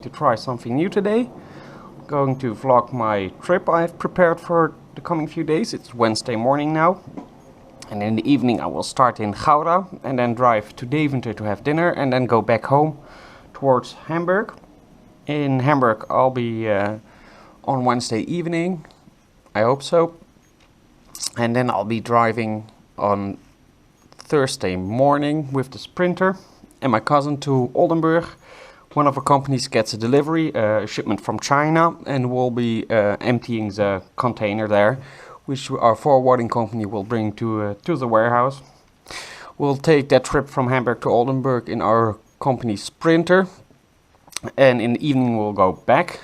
to try something new today. Going to vlog my trip I've prepared for the coming few days. It's Wednesday morning now. And in the evening I will start in Gouda and then drive to Deventer to have dinner and then go back home towards Hamburg. In Hamburg I'll be on Wednesday evening, I hope so. And then I'll be driving on Thursday morning with the Sprinter and my cousin to Oldenburg. One of our companies gets a delivery, a shipment from China, and we'll be emptying the container there, which our forwarding company will bring to the warehouse. We'll take that trip from Hamburg to Oldenburg in our company Sprinter, and in the evening we'll go back.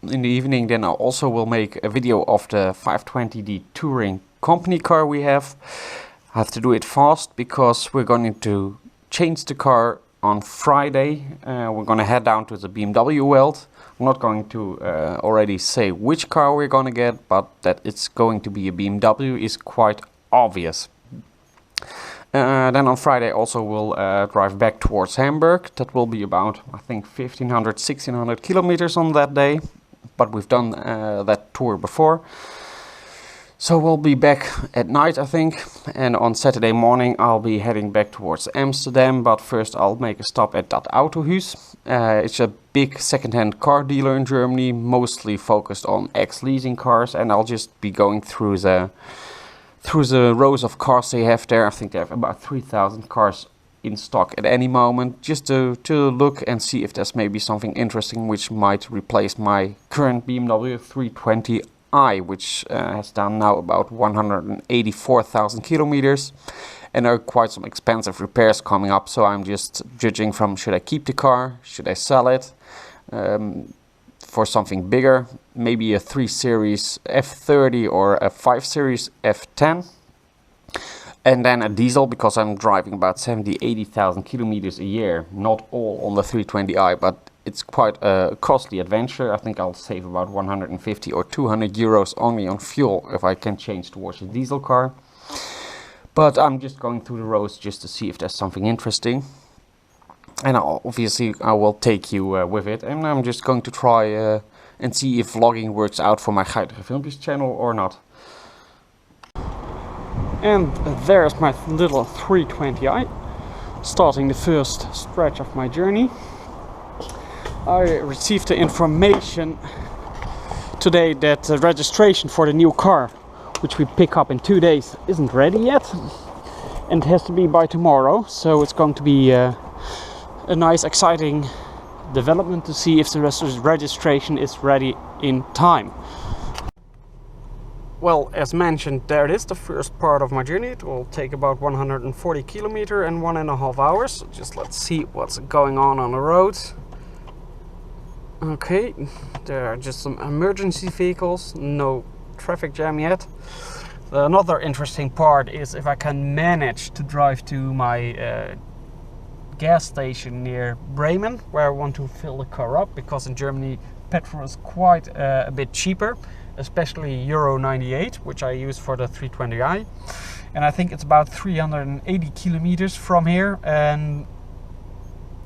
In the evening then I also will make a video of the 520D Touring company car we have. I have to do it fast because we're going to change the car on Friday. We're going to head down to the BMW Welt. I'm not going to already say which car we're going to get, but that it's going to be a BMW is quite obvious. Then on Friday also we'll drive back towards Hamburg. That will be about, I think, 1500, 1600 kilometers on that day. But we've done that tour before. So we'll be back at night, I think, and on Saturday morning I'll be heading back towards Amsterdam, but first I'll make a stop at Dat Autohus. It's a big second-hand car dealer in Germany, mostly focused on ex-leasing cars, and I'll just be going through the rows of cars they have there. I think they have about 3,000 cars in stock at any moment, just to look and see if there's maybe something interesting which might replace my current BMW 320i, which has done now about 184,000 kilometers, and there are quite some expensive repairs coming up, so I'm just judging from should I keep the car, should I sell it for something bigger, maybe a 3 Series F30 or a 5 Series F10, and then a diesel, because I'm driving about 70,000-80,000 kilometers a year, not all on the 320i, but it's quite a costly adventure. I think I'll save about 150 or 200 euros only on fuel if I can change towards a diesel car. But I'm just going through the roads just to see if there's something interesting. And obviously I will take you with it. And I'm just going to try and see if vlogging works out for my Guitigefilmpjes channel or not. And there's my little 320i, starting the first stretch of my journey. I received the information today that the registration for the new car, which we pick up in 2 days, isn't ready yet, and it has to be by tomorrow. So it's going to be a nice, exciting development to see if the registration is ready in time. Well, as mentioned, there it is, the first part of my journey. It will take about 140 kilometers and 1.5 hours. So just let's see what's going on the roads. Okay, there are just some emergency vehicles, no traffic jam yet. Another interesting part is if I can manage to drive to my gas station near Bremen, where I want to fill the car up, because in Germany petrol is quite a bit cheaper, especially Euro 98, which I use for the 320i. And I think it's about 380 kilometers from here, and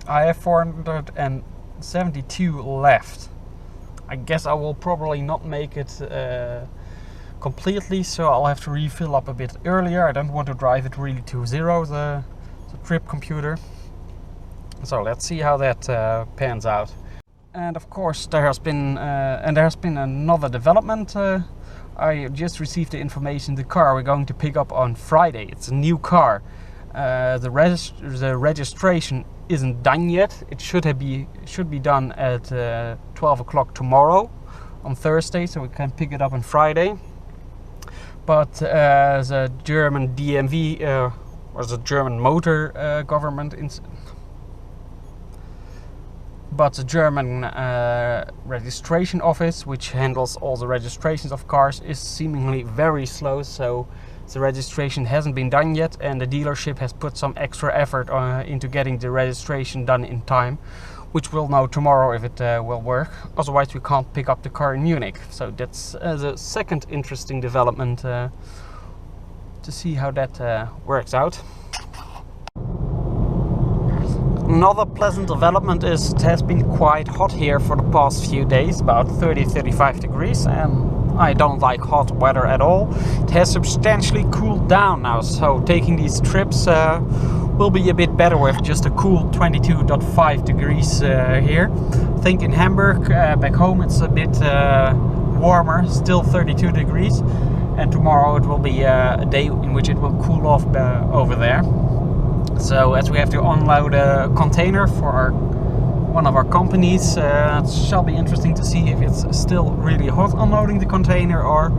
I have 472 left. I guess I will probably not make it completely, so I'll have to refill up a bit earlier. I don't want to drive it really to zero, the trip computer. So let's see how that pans out. And of course there has been another development. I just received the information the car we're going to pick up on Friday. It's a new car. The registration isn't done yet. It should be done at 12 o'clock tomorrow on Thursday, so we can pick it up on Friday. But the German DMV or the German motor government, but the German registration office, which handles all the registrations of cars, is seemingly very slow, so the registration hasn't been done yet, and the dealership has put some extra effort into getting the registration done in time, which we'll know tomorrow if it will work. Otherwise we can't pick up the car in Munich. So that's the second interesting development to see how that works out. Another pleasant development is it has been quite hot here for the past few days, about 30-35 degrees, and I don't like hot weather at all. It has substantially cooled down now, so taking these trips will be a bit better with just a cool 22.5 degrees here. I think in Hamburg, back home, it's a bit warmer, still 32 degrees, and tomorrow it will be a day in which it will cool off over there. So as we have to unload a container for one of our companies, it shall be interesting to see if it's still really hot unloading the container, or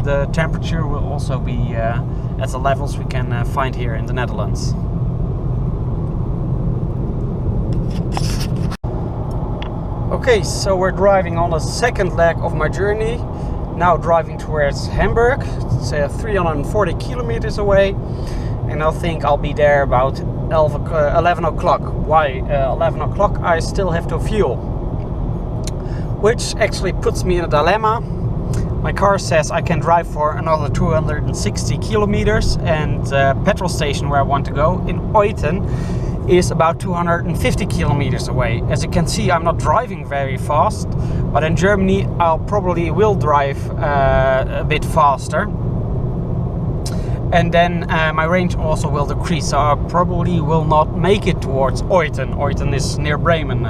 the temperature will also be at the levels we can find here in the Netherlands. Okay, so we're driving on the second leg of my journey, now driving towards Hamburg. It's 340 kilometers away, and I think I'll be there about 11 o'clock. Why 11 o'clock? I still have to fuel, which actually puts me in a dilemma. My car says I can drive for another 260 kilometers, and the petrol station where I want to go in Oiten is about 250 kilometers away. As you can see, I'm not driving very fast, but in Germany I'll probably will drive a bit faster, and then my range also will decrease, so I probably will not make it towards Oiten. Oiten is near Bremen,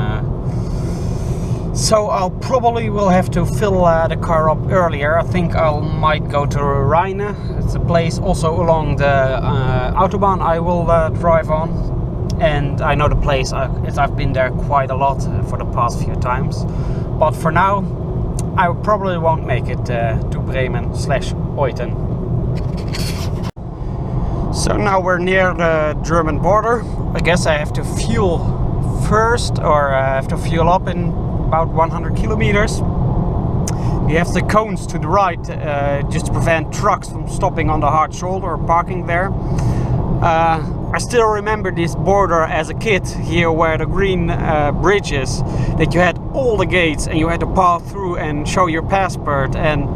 so I'll probably will have to fill the car up earlier. I think I might go to Rheine. It's a place also along the Autobahn I will drive on. And I know the place, I've been there quite a lot for the past few times. But for now, I probably won't make it to Bremen/Oiten. So now we're near the German border. I guess I have to fuel first, or I have to fuel up in about 100 kilometers. You have the cones to the right, just to prevent trucks from stopping on the hard shoulder or parking there. I still remember this border as a kid here, where the green bridge is, that you had all the gates and you had to pass through and show your passport, and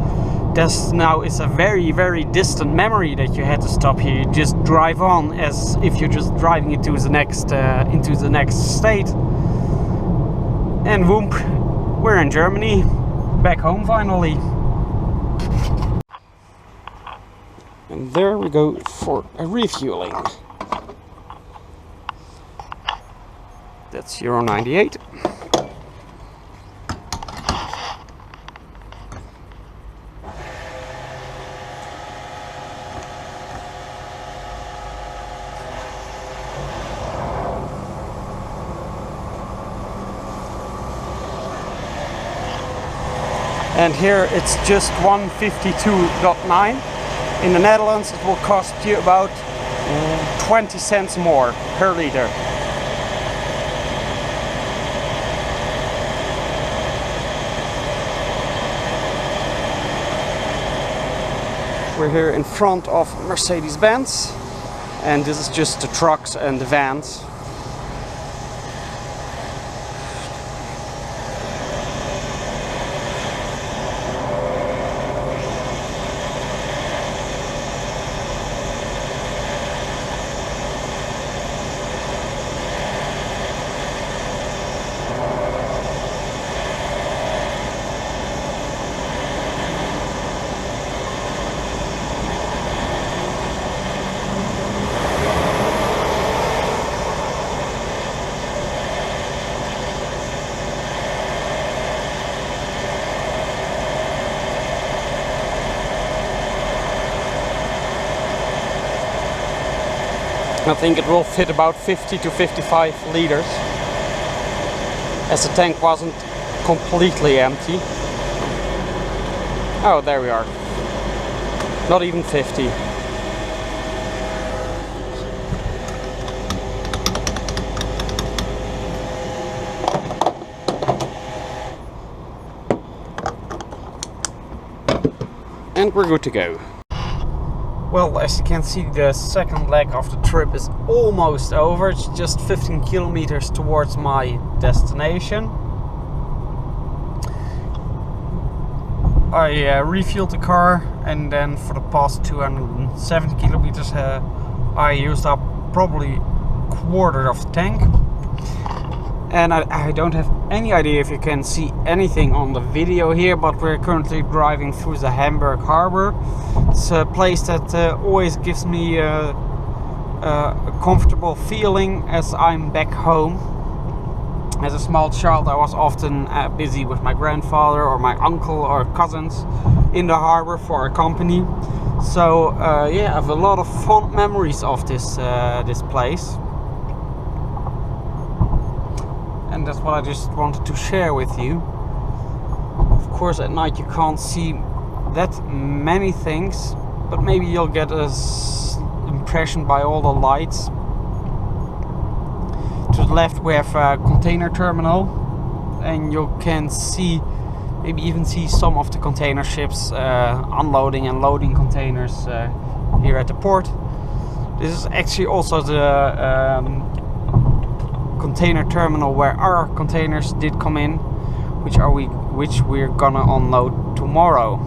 this now is a very, very distant memory that you had to stop here. You just drive on as if you're just driving into the next state, and whoop, we're in Germany, back home finally. And there we go for a refueling. That's Euro 98. And here it's just 152.9. In the Netherlands it will cost you about 20 cents more per liter. We're here in front of Mercedes-Benz, and this is just the trucks and the vans. I think it will fit about 50 to 55 liters, as the tank wasn't completely empty. Oh, there we are. Not even 50. And we're good to go. Well, as you can see, the second leg of the trip is almost over. It's just 15 kilometers towards my destination. I refueled the car, and then for the past 270 kilometers I used up probably a quarter of the tank. And I don't have any idea if you can see anything on the video here, but we're currently driving through the Hamburg harbor. It's a place that always gives me a comfortable feeling as I'm back home. As a small child, I was often busy with my grandfather or my uncle or cousins in the harbor for a company. So yeah, I have a lot of fond memories of this place. And that's what I just wanted to share with you. Of course, at night you can't see that many things, but maybe you'll get an impression by all the lights. To the left we have a container terminal, and you can see, maybe even see some of the container ships unloading and loading containers here at the port. This is actually also the container terminal where our containers did come in, which we're gonna unload tomorrow.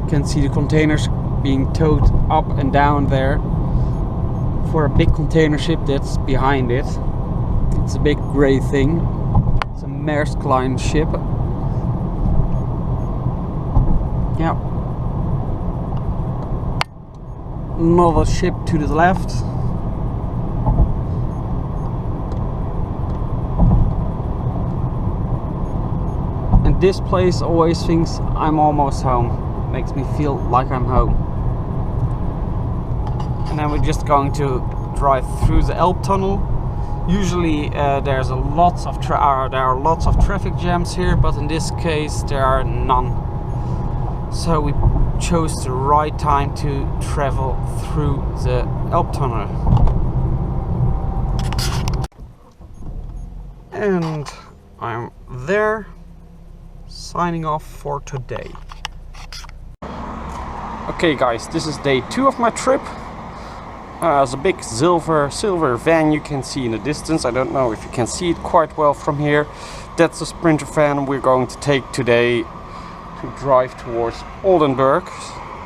You can see the containers being towed up and down there for a big container ship that's behind it. It's a big grey thing. It's a Maersk Line ship. Yeah. Another ship to the left. And this place always thinks I'm almost home. Makes me feel like I'm home. And then we're just going to drive through the Elb tunnel. Usually there are lots of traffic jams here, but in this case there are none. So we chose the right time to travel through the Elb tunnel. And I'm there, signing off for today. Okay guys, this is day 2 of my trip. There's a big silver van you can see in the distance. I don't know if you can see it quite well from here. That's the Sprinter van we're going to take today to drive towards Oldenburg,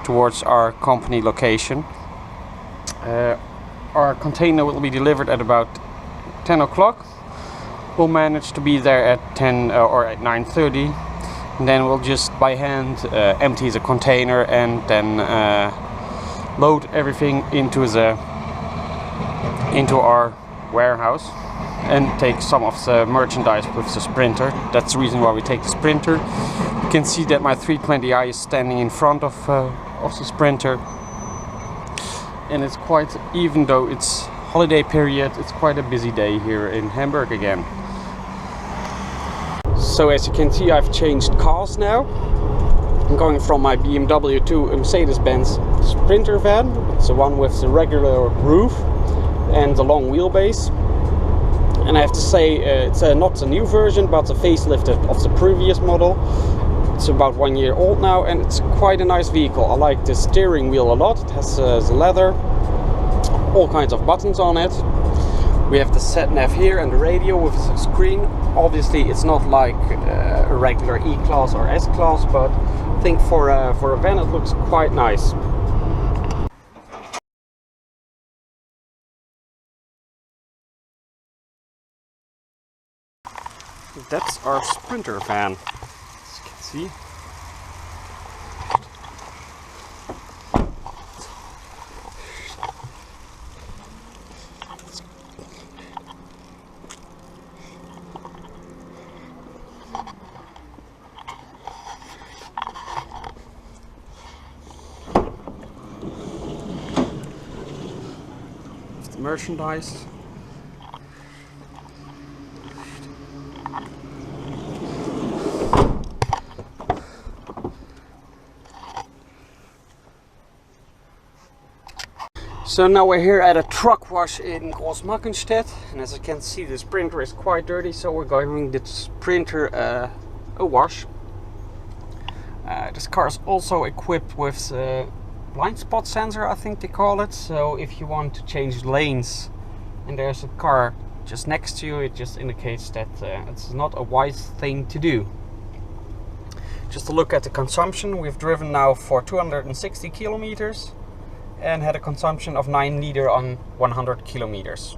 towards our company location. Our container will be delivered at about 10 o'clock. We'll manage to be there at 10 or at 9:30, and then we'll just by hand empty the container and then load everything into our warehouse and take some of the merchandise with the Sprinter. That's the reason why we take the Sprinter. You can see that my 320i is standing in front of the Sprinter, and it's quite, even though it's holiday period, it's quite a busy day here in Hamburg again. So as you can see, I've changed cars now. I'm going from my BMW to a Mercedes-Benz Sprinter van. It's the one with the regular roof and the long wheelbase. And I have to say, it's not a new version, but a facelift of the previous model. It's about 1 year old now, and it's quite a nice vehicle. I like the steering wheel a lot. It has the leather, all kinds of buttons on it. We have the sat-nav here and the radio with the screen. Obviously it's not like a regular E-Class or S-Class, but I think for a van it looks quite nice. That's our Sprinter van, as you can see. The merchandise. So now we're here at a truck wash in Großmarkenstedt, and as you can see the Sprinter is quite dirty, so we're giving the Sprinter a wash. This car is also equipped with a blind spot sensor, I think they call it, so if you want to change lanes and there's a car just next to you, it just indicates that it's not a wise thing to do. Just a look at the consumption. We've driven now for 260 kilometers and had a consumption of 9 liters on 100 kilometers.